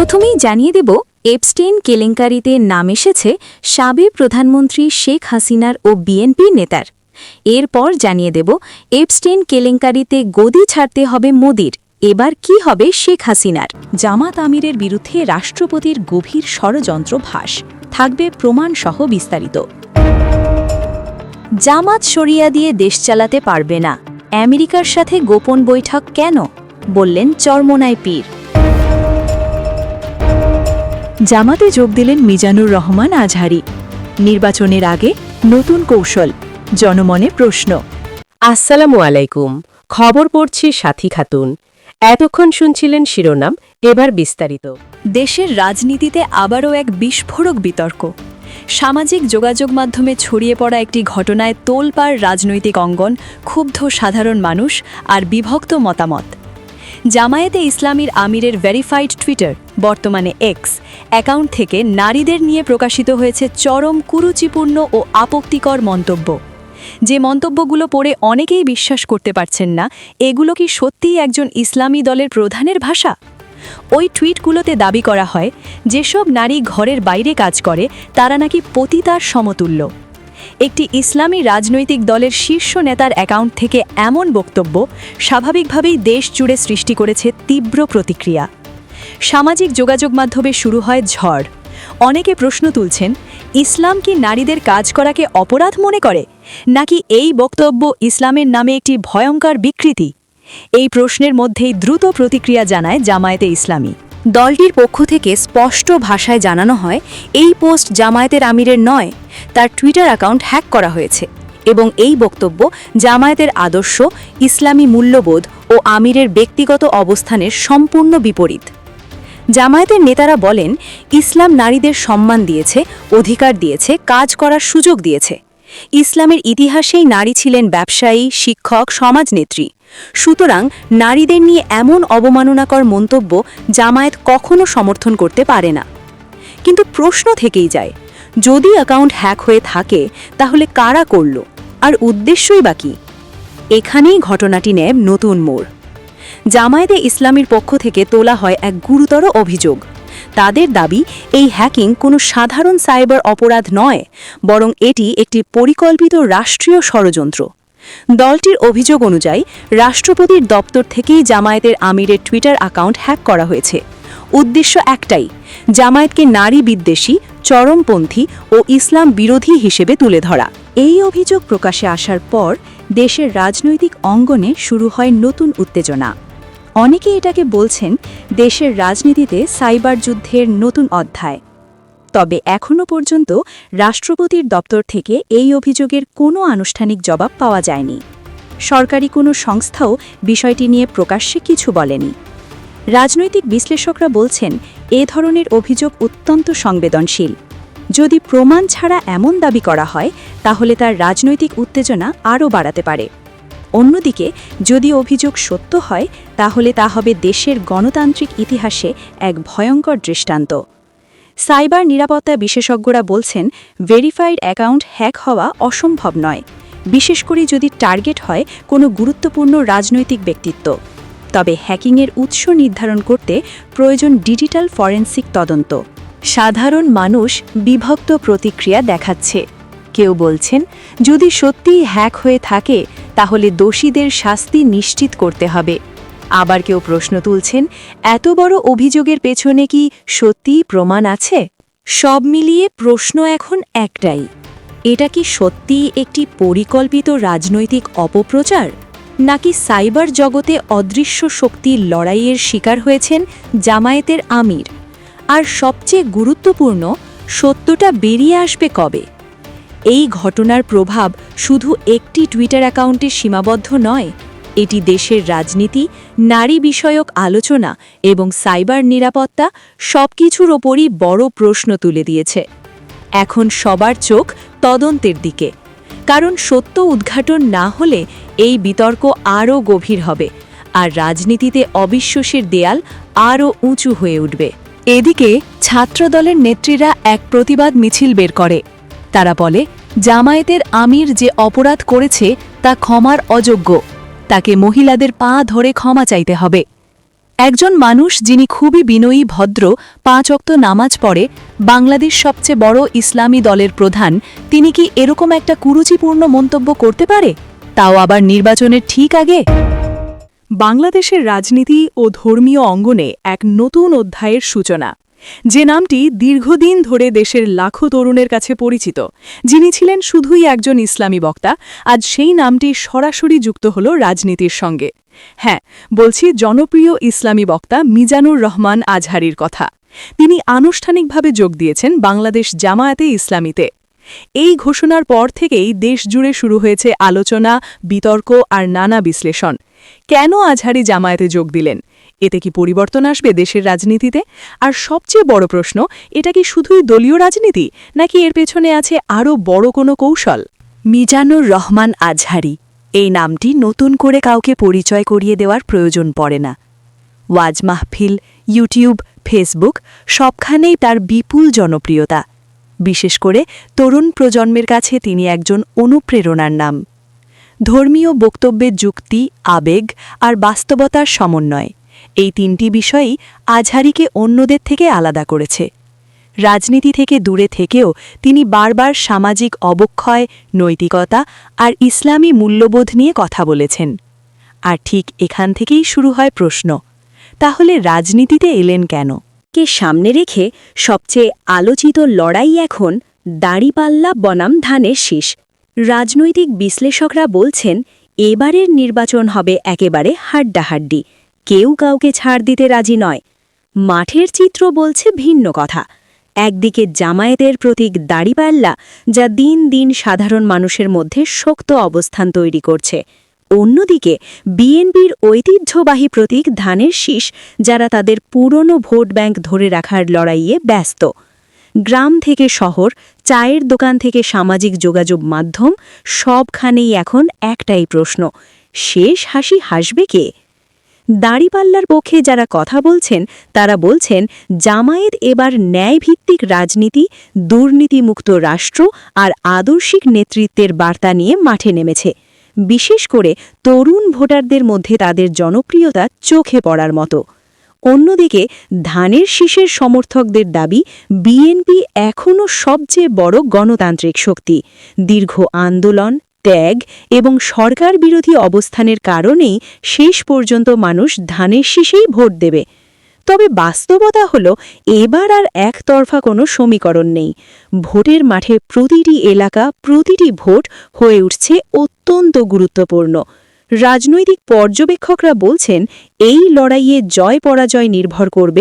প্রথমেই জানিয়ে দেব, এপস্টেইন কেলেঙ্কারিতে নাম এসেছে সাবেক প্রধানমন্ত্রী শেখ হাসিনার ও বিএনপি নেতার। এরপর জানিয়ে দেব, এপস্টেইন কেলেঙ্কারিতে গদি ছাড়তে হবে মোদির, এবার কি হবে শেখ হাসিনার। জামাত আমিরের বিরুদ্ধে রাষ্ট্রপতির গভীর ষড়যন্ত্র ভাস, থাকবে প্রমাণসহ বিস্তারিত। জামাত শরিয়া দিয়ে দেশ চালাতে পারবে না, আমেরিকার সাথে গোপন বৈঠক কেন, বললেন চরমোনাই পীর। জামাতে যোগ দিলেন মিজানুর রহমান আজহারি। নির্বাচনের আগে নতুন কৌশল, জনমনে প্রশ্ন। আসসালামু আলাইকুম, খবর পড়ছি সাথী খাতুন। এতক্ষণ শুনছিলেন শিরোনাম, এবার বিস্তারিত। দেশের রাজনীতিতে আবারও এক বিস্ফোরক বিতর্ক। সামাজিক যোগাযোগ মাধ্যমে ছড়িয়ে পড়া একটি ঘটনায় তোলপাড় রাজনৈতিক অঙ্গন, ক্ষুব্ধ সাধারণ মানুষ আর বিভক্ত মতামত। জামায়াতে ইসলামীর আমিরের ভেরিফাইড টুইটার, বর্তমানে এক্স অ্যাকাউন্ট থেকে নারীদের নিয়ে প্রকাশিত হয়েছে চরম কুরুচিপূর্ণ ও আপত্তিকর মন্তব্য। যে মন্তব্যগুলো পড়ে অনেকেই বিশ্বাস করতে পারছেন না এগুলো কি সত্যিই একজন ইসলামী দলের প্রধানের ভাষা। ওই টুইটগুলোতে দাবি করা হয় যেসব নারী ঘরের বাইরে কাজ করে তারা নাকি পতিতার সমতুল্য। একটি ইসলামী রাজনৈতিক দলের শীর্ষ নেতার অ্যাকাউন্ট থেকে এমন বক্তব্য স্বাভাবিকভাবেই দেশ জুড়ে সৃষ্টি করেছে তীব্র প্রতিক্রিয়া। সামাজিক যোগাযোগ মাধ্যমে শুরু হয় ঝড়। অনেকে প্রশ্ন তুলছেন, ইসলাম কি নারীদের কাজ করাকে অপরাধ মনে করে, নাকি এই বক্তব্য ইসলামের নামে একটি ভয়ঙ্কর বিকৃতি? এই প্রশ্নের মধ্যেই দ্রুত প্রতিক্রিয়া জানায় জামায়াতে ইসলামী। দলটির পক্ষ থেকে স্পষ্ট ভাষায় জানানো হয়, এই পোস্ট জামায়াতের আমিরের নয়, তার টুইটার অ্যাকাউন্ট হ্যাক করা হয়েছে এবং এই বক্তব্য জামায়াতের আদর্শ, ইসলামী মূল্যবোধ ও আমিরের ব্যক্তিগত অবস্থানের সম্পূর্ণ বিপরীত। জামায়াতের নেতারা বলেন, ইসলাম নারীদের সম্মান দিয়েছে, অধিকার দিয়েছে, কাজ করার সুযোগ দিয়েছে। ইসলামের ইতিহাসেই নারী ছিলেন ব্যবসায়ী, শিক্ষক, সমাজনেত্রী। সুতরাং নারীদের নিয়ে এমন অবমাননাকর মন্তব্য জামায়াত কখনো সমর্থন করতে পারে না। কিন্তু প্রশ্ন থেকেই যায়, যদি অ্যাকাউন্ট হ্যাক হয়ে থাকে তাহলে কারা করল, আর উদ্দেশ্যই বা কী? এখানেই ঘটনাটি নেয় নতুন মোড়। জামায়াতে ইসলামীর পক্ষ থেকে তোলা হয় এক গুরুতর অভিযোগ। তাদের দাবি, এই হ্যাকিং কোনো সাধারণ সাইবার অপরাধ নয়, বরং এটি একটি পরিকল্পিত রাষ্ট্রীয় ষড়যন্ত্র। দলটির অভিযোগ অনুযায়ী রাষ্ট্রপতির দপ্তর থেকেই জামায়াতের আমিরের টুইটার অ্যাকাউন্ট হ্যাক করা হয়েছে। উদ্দেশ্য একটাই, জামায়াতকে নারী বিদ্বেষী, চরমপন্থী ও ইসলাম বিরোধী হিসেবে তুলে ধরা। এই অভিযোগ প্রকাশে আসার পর দেশের রাজনৈতিক অঙ্গনে শুরু হয় নতুন উত্তেজনা। অনেকে এটাকে বলছেন দেশের রাজনীতিতে সাইবার যুদ্ধের নতুন অধ্যায়। তবে এখনও পর্যন্ত রাষ্ট্রপতির দপ্তর থেকে এই অভিযোগের কোনো আনুষ্ঠানিক জবাব পাওয়া যায়নি। সরকারি কোনো সংস্থাও বিষয়টি নিয়ে প্রকাশ্যে কিছু বলেনি। রাজনৈতিক বিশ্লেষকরা বলছেন, এ ধরনের অভিযোগ অত্যন্ত সংবেদনশীল। যদি প্রমাণ ছাড়া এমন দাবি করা হয় তাহলে তার রাজনৈতিক উত্তেজনা আরও বাড়াতে পারে। অন্যদিকে যদি অভিযোগ সত্য হয় তাহলে তা হবে দেশের গণতান্ত্রিক ইতিহাসে এক ভয়ঙ্কর দৃষ্টান্ত। সাইবার নিরাপত্তা বিশেষজ্ঞরা বলছেন, ভেরিফাইড অ্যাকাউন্ট হ্যাক হওয়া অসম্ভব নয়, বিশেষ করে যদি টার্গেট হয় কোনো গুরুত্বপূর্ণ রাজনৈতিক ব্যক্তিত্ব। তবে হ্যাকিংয়ের উৎস নির্ধারণ করতে প্রয়োজন ডিজিটাল ফরেনসিক তদন্ত। সাধারণ মানুষ বিভক্ত প্রতিক্রিয়া দেখাচ্ছে। কেউ বলছেন, যদি সত্যিই হ্যাক হয়ে থাকে তাহলে দোষীদের শাস্তি নিশ্চিত করতে হবে। আবার কেউ প্রশ্ন তুলছেন, এত বড় অভিযোগের পেছনে কি সত্যিই প্রমাণ আছে? সব মিলিয়ে প্রশ্ন এখন একটাই, এটা কি সত্যিই একটি পরিকল্পিত রাজনৈতিক অপপ্রচার, নাকি সাইবার জগতে অদৃশ্য শক্তির লড়াইয়ের শিকার হয়েছেন জামায়াতের আমির? আর সবচেয়ে গুরুত্বপূর্ণ, সত্যটা বেরিয়ে আসবে কবে? এই ঘটনার প্রভাব শুধু একটি টুইটার অ্যাকাউন্টে সীমাবদ্ধ নয়, এটি দেশের রাজনীতি, নারী বিষয়ক আলোচনা এবং সাইবার নিরাপত্তা সবকিছুর ওপরই বড় প্রশ্ন তুলে দিয়েছে। এখন সবার চোখ তদন্তের দিকে, কারণ সত্য উদ্ঘাটন না হলে এই বিতর্ক আরও গভীর হবে আর রাজনীতিতে অবিশ্বাসের দেয়াল আরও উঁচু হয়ে উঠবে। এদিকে ছাত্রদলের নেত্রীরা এক প্রতিবাদ মিছিল বের করে। তারা বলে, জামায়াতের আমির যে অপরাধ করেছে তা ক্ষমার অযোগ্য, তাকে মহিলাদের পা ধরে ক্ষমা চাইতে হবে। একজন মানুষ যিনি খুবই বিনয়ী ভদ্র 5 ওয়াক্ত নামাজ পড়ে বাংলাদেশ সবচেয়ে বড় ইসলামী দলের প্রধান তিনি কি এরকম একটা কুরুচিপূর্ণ মন্তব্য করতে পারে তাও আবার নির্বাচনের ঠিক আগে বাংলাদেশের রাজনীতি ও ধর্মীয় অঙ্গনে এক নতুন অধ্যায়ের সূচনা যে নামটি দীর্ঘদিন ধরে দেশের লাখো তরুণের কাছে পরিচিত যিনি ছিলেন শুধুই একজন ইসলামী বক্তা আজ সেই নামটি সরাসরি যুক্ত হল রাজনীতির সঙ্গে হ্যাঁ বলছি জনপ্রিয় ইসলামী বক্তা মিজানুর রহমান আজহারীর কথা তিনি আনুষ্ঠানিকভাবে যোগ দিয়েছেন বাংলাদেশ জামায়াতে ইসলামীতে এই ঘোষণার পর থেকেই দেশ জুড়ে শুরু হয়েছে আলোচনা বিতর্ক আর নানা বিশ্লেষণ কেন আজহারী জামায়াতে যোগ দিলেন এতে কি পরিবর্তন আসবে দেশের রাজনীতিতে আর সবচেয়ে বড় প্রশ্ন এটা কি শুধুই দলীয় রাজনীতি নাকি এর পেছনে আছে আরও বড় কোনো কৌশল মিজানুর রহমান আজহারী এই নামটি নতুন করে কাউকে পরিচয় করিয়ে দেওয়ার প্রয়োজন পড়ে না ওয়াজ মাহফিল ইউটিউব ফেসবুক সবখানেই তার বিপুল জনপ্রিয়তা বিশেষ করে তরুণ প্রজন্মের কাছে তিনি একজন অনুপ্রেরণার নাম ধর্মীয় বক্তব্যের যুক্তি আবেগ আর বাস্তবতার সমন্বয় এই তিনটি বিষয়ই আজহারীকে অন্যদের থেকে আলাদা করেছে রাজনীতি থেকে দূরে থেকেও তিনি বারবার সামাজিক অবক্ষয় নৈতিকতা আর ইসলামী মূল্যবোধ নিয়ে কথা বলেছেন আর ঠিক এখান থেকেই শুরু হয় প্রশ্ন তাহলে রাজনীতিতে এলেন কেন কে সামনে রেখে সবচেয়ে আলোচিত লড়াই এখন দাড়িপাল্লা বনাম ধানের শীষ রাজনৈতিক বিশ্লেষকরা বলছেন এবারের নির্বাচন হবে একেবারে হাড্ডাহাড্ডি কেউ কাউকে ছাড় দিতে রাজি নয় মাঠের চিত্র বলছে ভিন্ন কথা একদিকে জামায়াতের প্রতীক দাড়িপাল্লা যা দিন দিন সাধারণ মানুষের মধ্যে শক্ত অবস্থান তৈরি করছে অন্যদিকে বিএনপির ঐতিহ্যবাহী প্রতীক ধানের শীষ যারা তাদের পুরনো ভোট ব্যাংক ধরে রাখার লড়াইয়ে ব্যস্ত গ্রাম থেকে শহর চায়ের দোকান থেকে সামাজিক যোগাযোগ মাধ্যম সবখানেই এখন একটাই প্রশ্ন শেষ হাসি হাসবে কে দাড়িপাল্লার পক্ষে যারা কথা বলছেন তারা বলছেন জামায়াত এবার ন্যায়ভিত্তিক রাজনীতি দুর্নীতিমুক্ত রাষ্ট্র আর আদর্শিক নেতৃত্বের বার্তা নিয়ে মাঠে নেমেছে বিশেষ করে তরুণ ভোটারদের মধ্যে তাদের জনপ্রিয়তা চোখে পড়ার মতো অন্যদিকে ধানের শীষের সমর্থকদের দাবি বিএনপি এখনও সবচেয়ে বড় গণতান্ত্রিক শক্তি দীর্ঘ আন্দোলন ত্যাগ এবং সরকার বিরোধী অবস্থানের কারণেই শেষ পর্যন্ত মানুষ ধানের শীষেই ভোট দেবে তবে বাস্তবতা হল এবার আর একতরফা কোনো সমীকরণ নেই ভোটের মাঠে প্রতিটি এলাকা প্রতিটি ভোট হয়ে উঠছে অত্যন্ত গুরুত্বপূর্ণ রাজনৈতিক পর্যবেক্ষকরা বলছেন এই লড়াইয়ে জয় পরাজয় নির্ভর করবে